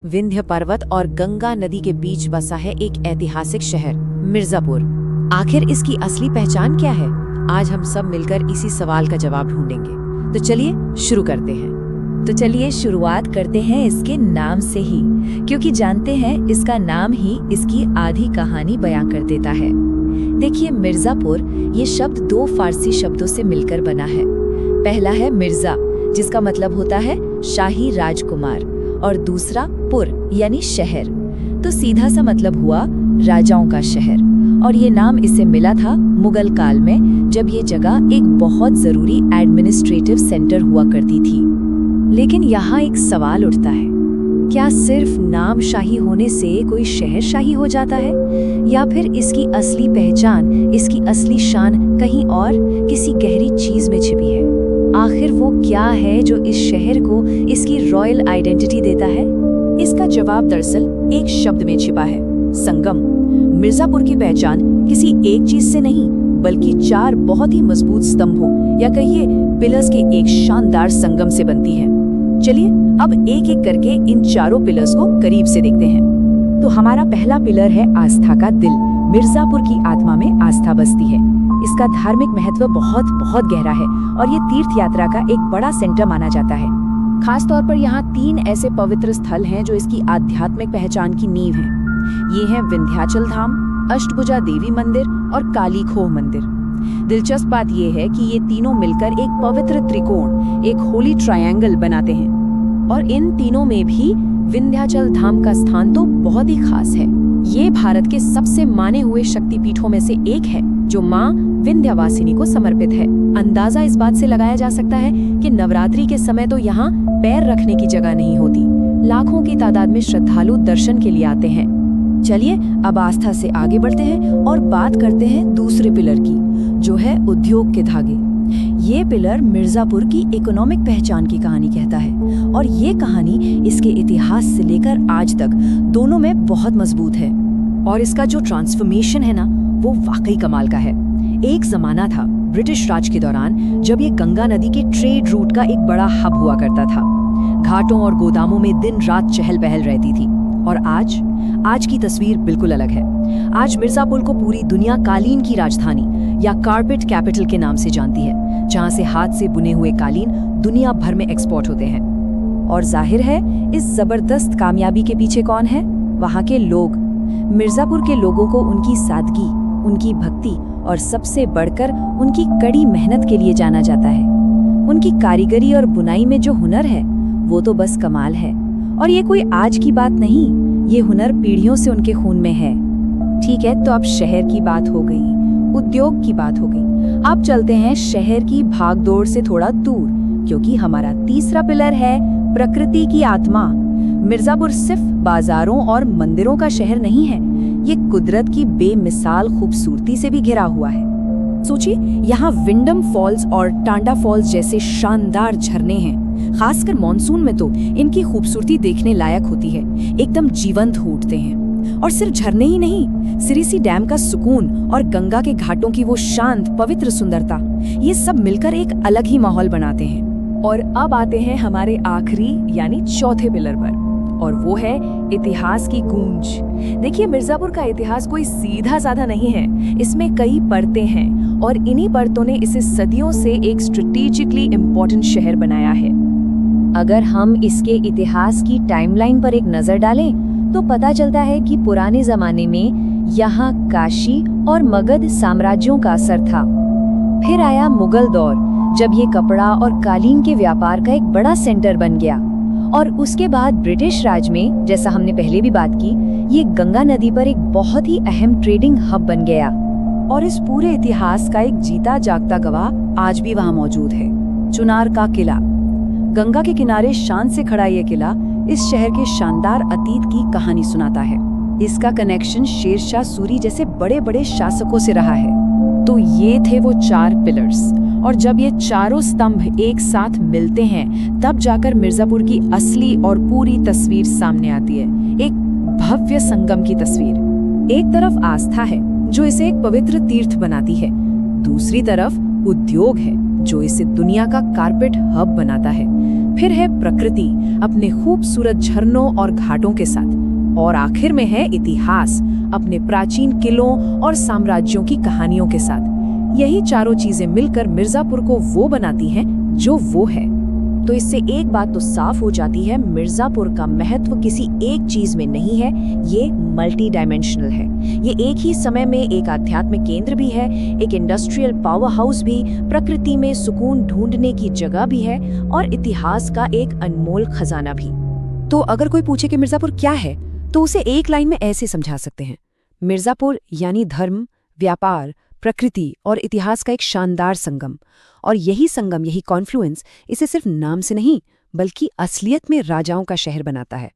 विंध्य पर्वत और गंगा नदी के बीच बसा है एक ऐतिहासिक शहर मिर्जापुर। आखिर इसकी असली पहचान क्या है? आज हम सब मिलकर इसी सवाल का जवाब ढूंढेंगे। तो चलिए शुरू करते हैं। तो चलिए शुरुआत करते हैं इसके नाम से ही, क्योंकि जानते हैं इसका नाम ही इसकी आधी कहानी बयां कर देता है। देखिए, मिर्जापुर ये शब्द दो फारसी शब्दों से मिलकर बना है। पहला है मिर्जा, जिसका मतलब होता है शाही राजकुमार, और दूसरा पुर यानी शहर। तो सीधा सा मतलब हुआ राजाओं का शहर, और ये नाम इसे मिला था मुगल काल में, जब ये जगह एक बहुत जरूरी एडमिनिस्ट्रेटिव सेंटर हुआ करती थी। लेकिन यहाँ एक सवाल उठता है, क्या सिर्फ नाम शाही होने से कोई शहर शाही हो जाता है, या फिर इसकी असली पहचान, इसकी असली शान कहीं और किसी गहरी चीज में छिपी है? आखिर वो क्या है जो इस शहर को इसकी रॉयल आइडेंटिटी देता है? इसका जवाब दरअसल एक शब्द में छिपा है, संगम। मिर्जापुर की पहचान किसी एक चीज से नहीं, बल्कि चार बहुत ही मजबूत स्तंभों या कहिए पिलर्स के एक शानदार संगम से बनती है। चलिए अब एक एक करके इन चारों पिलर्स को करीब से देखते हैं। तो हमारा पहला पिलर है आस्था का दिल। मिर्जापुर की आत्मा में आस्था बसती है। इसका धार्मिक महत्व बहुत बहुत गहरा है, और ये तीर्थ यात्रा का एक बड़ा सेंटर माना जाता है। खास तौर पर यहाँ 3 ऐसे पवित्र स्थल हैं जो इसकी आध्यात्मिक पहचान की नींव हैं। ये हैं विंध्याचल धाम, अष्टभुजा देवी मंदिर और काली खोह मंदिर। दिलचस्प बात यह है कि ये तीनों मिलकर एक पवित्र त्रिकोण, एक होली ट्रायंगल बनाते हैं, और इन तीनों में भी विंध्याचल धाम का स्थान तो बहुत ही खास है। ये भारत के सबसे माने हुए शक्तिपीठों में से एक है, जो माँ विंध्यवासिनी को समर्पित है। अंदाजा इस बात से लगाया जा सकता है कि नवरात्रि के समय तो यहाँ पैर रखने की जगह नहीं होती। लाखों की तादाद में श्रद्धालु दर्शन के लिए आते हैं। चलिए अब आस्था से आगे बढ़ते हैं और बात करते हैं दूसरे पिलर की, जो है उद्योग के धागे। ये पिलर मिर्जापुर की इकोनॉमिक पहचान की कहानी कहता है, और ये कहानी इसके इतिहास से लेकर आज तक दोनों में बहुत मजबूत है। और इसका जो ट्रांसफॉर्मेशन है ना, वो वाकई कमाल का है। एक जमाना था ब्रिटिश राज के दौरान, जब ये गंगा नदी के ट्रेड रूट का एक बड़ा हब हुआ करता था। घाटों और गोदामों में दिन रात चहल पहल रहती थी। और आज की तस्वीर बिल्कुल अलग है। आज मिर्जापुर को पूरी दुनिया कालीन की राजधानी या कारपेट कैपिटल के नाम से जानती है, जहां से हाथ से बुने हुए कालीन दुनिया भर में एक्सपोर्ट होते हैं। और जाहिर है, इस जबरदस्त कामयाबी के पीछे कौन है? वहां के लोग। मिर्जापुर के लोगों को उनकी सादगी, उनकी भक्ति और सबसे बढ़कर उनकी कड़ी मेहनत के लिए जाना जाता है। उनकी कारीगरी और बुनाई में जो हुनर है, वो तो बस कमाल है। और ये कोई आज की बात नहीं, ये हुनर पीढ़ियों से उनके खून में है। ठीक है, तो अब शहर की बात हो गई, उद्योग की बात हो गई। अब चलते हैं शहर की भागदौड़ से थोड़ा दूर, क्योंकि हमारा तीसरा पिलर है प्रकृति की आत्मा। मिर्जापुर सिर्फ बाजारों और मंदिरों का शहर नहीं है, ये कुदरत की बेमिसाल खूबसूरती से भी घिरा हुआ है। सोचिए, यहाँ विंडम फॉल्स और टांडा फॉल्स जैसे शानदार झरने हैं। खासकर मॉनसून में तो इनकी खूबसूरती देखने लायक होती है, एकदम जीवंत हो उठते हैं। और सिर्फ झरने ही नहीं, सिरिसी डैम का सुकून और गंगा के घाटों की वो शांत पवित्र सुंदरता, ये सब मिलकर एक अलग ही माहौल बनाते हैं। और अब आते हैं हमारे आखिरी यानी चौथे पिलर पर, और वो है इतिहास की गूंज। देखिए, मिर्जापुर का इतिहास कोई सीधा साधा नहीं है, इसमें कई परतें हैं, और इन्हीं परतों ने इसे सदियों से एक स्ट्रेटेजिकली इम्पोर्टेंट शहर बनाया है। अगर हम इसके इतिहास की टाइमलाइन पर एक नजर डालें, तो पता चलता है कि पुराने जमाने में यहाँ काशी और मगध साम्राज्यों का असर था। फिर आया मुगल दौर, जब ये कपड़ा और कालीन के व्यापार का एक बड़ा सेंटर बन गया। और उसके बाद ब्रिटिश राज में, जैसा हमने पहले भी बात की, ये गंगा नदी पर एक बहुत ही अहम ट्रेडिंग हब बन गया। और इस पूरे इतिहास का एक जीता जागता गवाह आज भी वहाँ मौजूद है, चुनार का किला। गंगा के किनारे शान से खड़ा ये किला इस शहर के शानदार अतीत की कहानी सुनाता है। इसका कनेक्शन शेरशाह सूरी जैसे बड़े बड़े शासकों से रहा है। तो ये थे वो 4 पिलर्स, और जब ये चारों स्तंभ एक साथ मिलते हैं, तब जाकर मिर्जापुर की असली और पूरी तस्वीर सामने आती है, एक भव्य संगम की तस्वीर। एक तरफ आस्था है, जो इसे एक पवित्र तीर्थ बनाती है। दूसरी तरफ उद्योग है, जो इसे दुनिया का कारपेट हब बनाता है। फिर है प्रकृति अपने खूबसूरत झरनों और घाटों के साथ, और आखिर में है इतिहास अपने प्राचीन किलों और साम्राज्यों की कहानियों के साथ। यही चारों चीजें मिलकर मिर्जापुर को वो बनाती हैं जो वो है। तो इससे एक बात तो साफ हो जाती है, मिर्जापुर का महत्व किसी एक चीज में नहीं है, ये मल्टी डायमेंशनल है। ये एक ही समय में एक आध्यात्मिक केंद्र भी है, एक इंडस्ट्रियल पावर हाउस भी, प्रकृति में सुकून ढूंढने की जगह भी है, और इतिहास का एक अनमोल खजाना भी। तो अगर कोई पूछे कि मिर्जापुर क्या है, तो उसे एक लाइन में ऐसे समझा सकते हैं, मिर्जापुर यानी धर्म, व्यापार, प्रकृति और इतिहास का एक शानदार संगम। और यही संगम, यही कॉन्फ्लुएंस इसे सिर्फ नाम से नहीं बल्कि असलियत में राजाओं का शहर बनाता है।